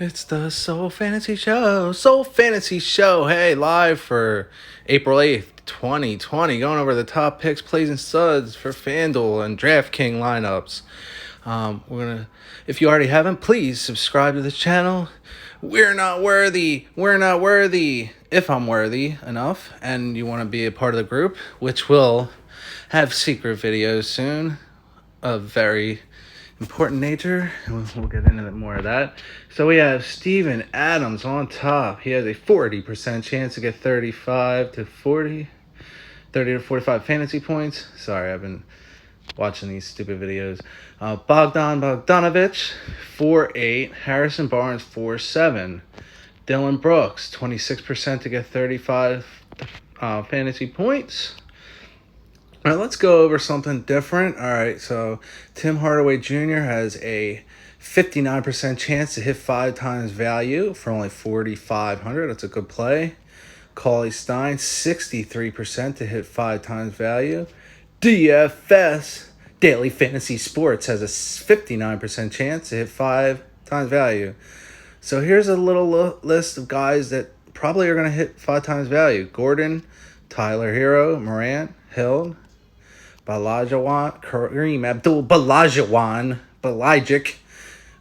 It's the Soul Fantasy Show. Soul Fantasy Show. Hey, live for April 8th, 2020. Going over the top picks, plays, and studs for Fanduel and DraftKings lineups. If you already haven't, please subscribe to the channel. We're not worthy. We're not worthy. If I'm worthy enough and you want to be a part of the group, which will have secret videos soon of very important nature. We'll get into more of that. So we have Steven Adams on top. He has a 40% chance to get 35 to 40, 30 to 45 fantasy points. Sorry, I've been watching these stupid videos. Bogdan Bogdanovic, 4.8. Harrison Barnes, 4.7. Dylan Brooks, 26% to get 35 fantasy points. All right, let's go over something different. All right, so Tim Hardaway Jr. has a 59% chance to hit 5 times value for only 4,500. That's a good play. Cauley Stein, 63% to hit 5 times value. DFS, Daily Fantasy Sports, has a 59% chance to hit 5 times value. So here's a little list of guys that probably are going to hit 5 times value. Gordon, Tyler Hero, Morant, Hill, Balajawan, Kareem Abdul-Balajawan, Balajic,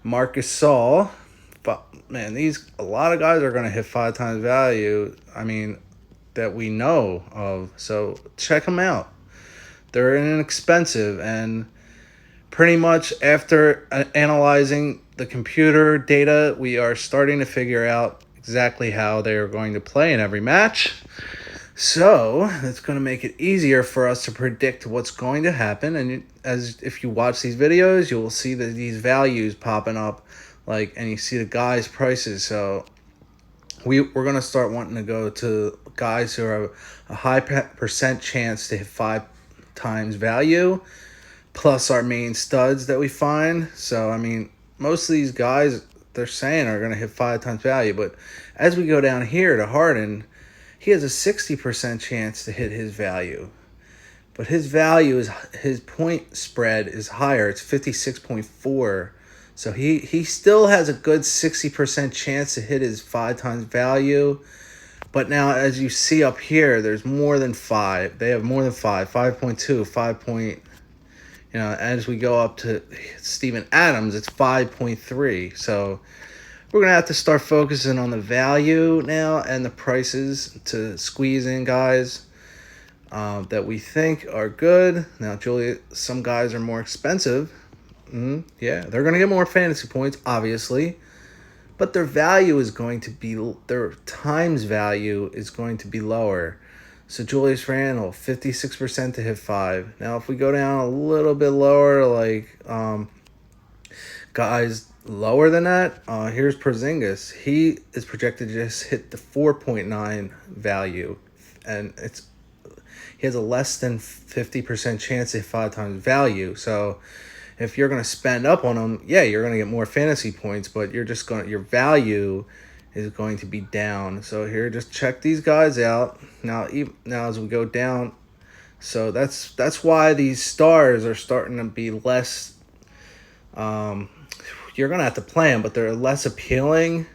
Marcus Saul. But man, a lot of guys are going to hit 5 times value. I mean, that we know of. So check them out. They're inexpensive, and pretty much after analyzing the computer data, we are starting to figure out exactly how they are going to play in every match. So it's going to make it easier for us to predict what's going to happen. And if you watch these videos, you will see that these values popping up, and you see the guys' prices. So we're going to start wanting to go to guys who have a high percent chance to hit 5 times value, plus our main studs that we find. So I mean, most of these guys they're saying are going to hit 5 times value, but as we go down here to Harden, he has a 60% chance to hit his value. But his point spread is higher. It's 56.4. So he still has a good 60% chance to hit his 5 times value. But now, as you see up here, there's more than 5. They have more than 5. 5.2, 5 point. As we go up to Steven Adams, it's 5.3. So we're going to have to start focusing on the value now and the prices to squeeze in guys that we think are good. Now, Julia, some guys are more expensive. Yeah, they're going to get more fantasy points, obviously. But their times value is going to be lower. So Julius Randle, 56% to hit 5. Now, if we go down a little bit lower, guys lower than that, here's Porzingis. He is projected to just hit the 4.9 value, and he has a less than 50% chance to hit 5 times value. So if you're going to spend up on him, yeah, you're going to get more fantasy points, but your value is going to be down. So here, just check these guys out. Now as we go down, so that's why these stars are starting to be less. You're going to have to play them, but they're less appealing.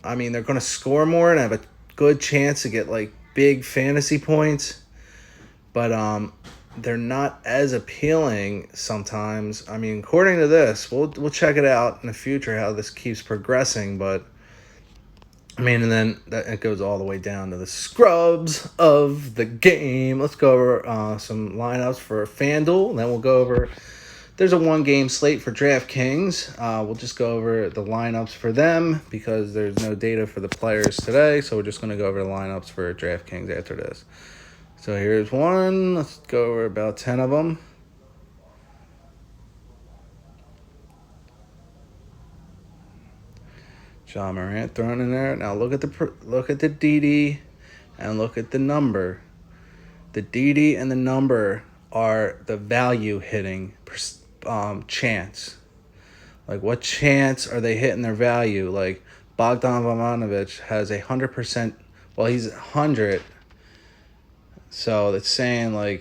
I mean, they're going to score more and have a good chance to get big fantasy points, but they're not as appealing sometimes. I mean, according to this, we'll check it out in the future how this keeps progressing, but I mean, and then it goes all the way down to the scrubs of the game. Let's go over some lineups for FanDuel, and then we'll go over. There's a 1-game slate for DraftKings. We'll just go over the lineups for them because there's no data for the players today, so we're just going to go over the lineups for DraftKings after this. So here's one. Let's go over about 10 of them. John Morant thrown in there. Now look at the DD and look at the number. The DD and the number are the value hitting chance. What chance are they hitting their value? Bogdan Bogdanovic has 100%. Well, he's 100. So that's saying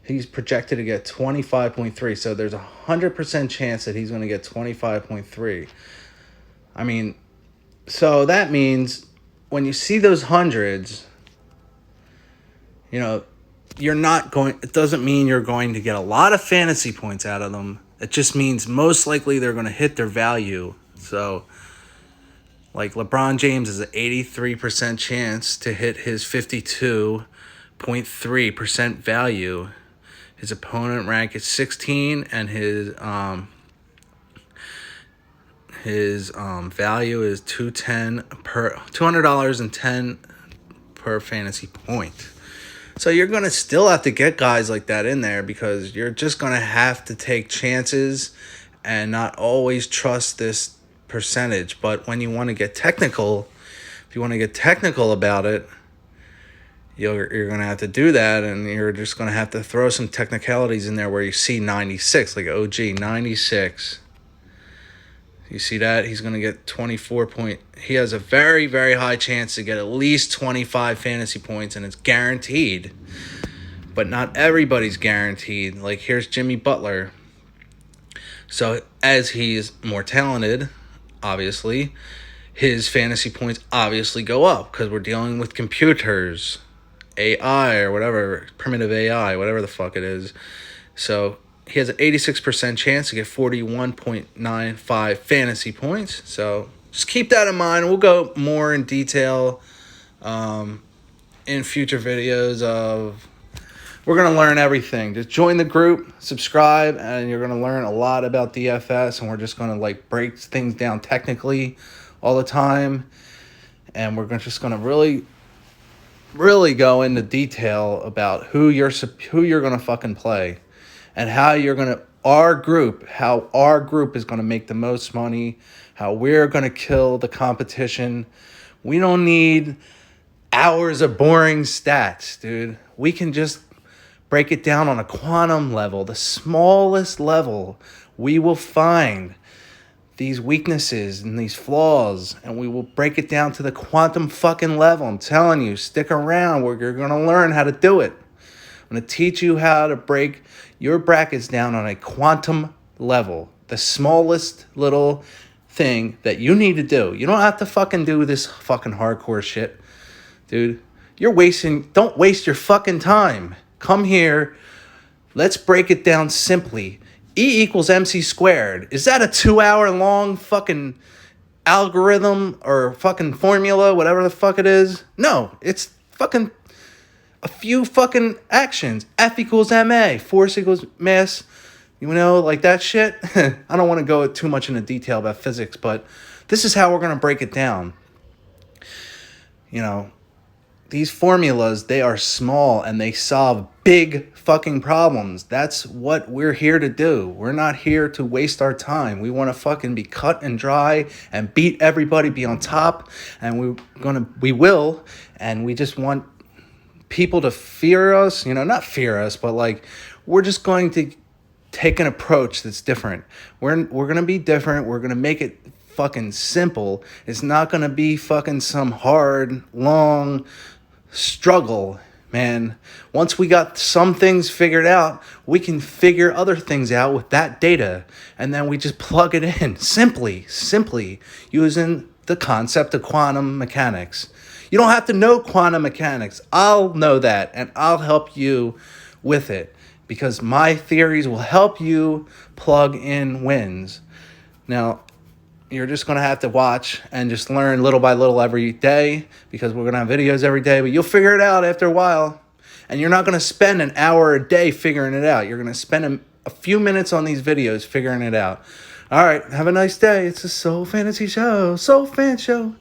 he's projected to get 25.3. So there's 100% chance that he's going to get 25.3. I mean, so that means when you see those hundreds, you're not going, it doesn't mean you're going to get a lot of fantasy points out of them. It just means most likely they're going to hit their value. So, like LeBron James has an 83% chance to hit his 52.3% value. His opponent rank is 16, and his value is $210 per fantasy point. So you're going to still have to get guys like that in there because you're just going to have to take chances and not always trust this percentage. But when you want to get technical, if you want to get technical about it, you're going to have to do that, and you're just going to have to throw some technicalities in there where you see 96, like OG 96. You see that? He's going to get 24 point. He has a very, very high chance to get at least 25 fantasy points, and it's guaranteed. But not everybody's guaranteed. Like, here's Jimmy Butler. So, as he's more talented, obviously, his fantasy points obviously go up because we're dealing with computers, AI, or whatever, primitive AI, whatever the fuck it is. So, he has an 86% chance to get 41.95 fantasy points. So just keep that in mind. We'll go more in detail in future videos of... We're going to learn everything. Just join the group, subscribe, and you're going to learn a lot about DFS. And we're just going to break things down technically all the time. And we're just going to really go into detail about who you're going to fucking play. And how you're going to, how our group is going to make the most money, how we're going to kill the competition. We don't need hours of boring stats, dude. We can just break it down on a quantum level, the smallest level. We will find these weaknesses and these flaws, and we will break it down to the quantum fucking level. I'm telling you, stick around where you're going to learn how to do it. I'm going to teach you how to break your brackets down on a quantum level. The smallest little thing that you need to do. You don't have to fucking do this fucking hardcore shit, dude. Don't waste your fucking time. Come here. Let's break it down simply. E equals MC squared. Is that a 2-hour long fucking algorithm or fucking formula, whatever the fuck it is? No, it's fucking a few fucking actions. F equals MA. Force equals mass. Like that shit. I don't want to go too much into detail about physics, but this is how we're going to break it down. These formulas, they are small and they solve big fucking problems. That's what we're here to do. We're not here to waste our time. We want to fucking be cut and dry and beat everybody, be on top, and we will, and we just want people to fear us, not fear us, but we're just going to take an approach that's different. We're going to be different. We're going to make it fucking simple. It's not going to be fucking some hard, long struggle, man. Once we got some things figured out, we can figure other things out with that data, and then we just plug it in simply using the concept of quantum mechanics. You don't have to know quantum mechanics. I'll know that, and I'll help you with it because my theories will help you plug in wins. Now, you're just going to have to watch and just learn little by little every day because we're going to have videos every day, but you'll figure it out after a while. And you're not going to spend an hour a day figuring it out. You're going to spend a few minutes on these videos figuring it out. All right, have a nice day. It's a Soul Fantasy Show. Soul Fan Show.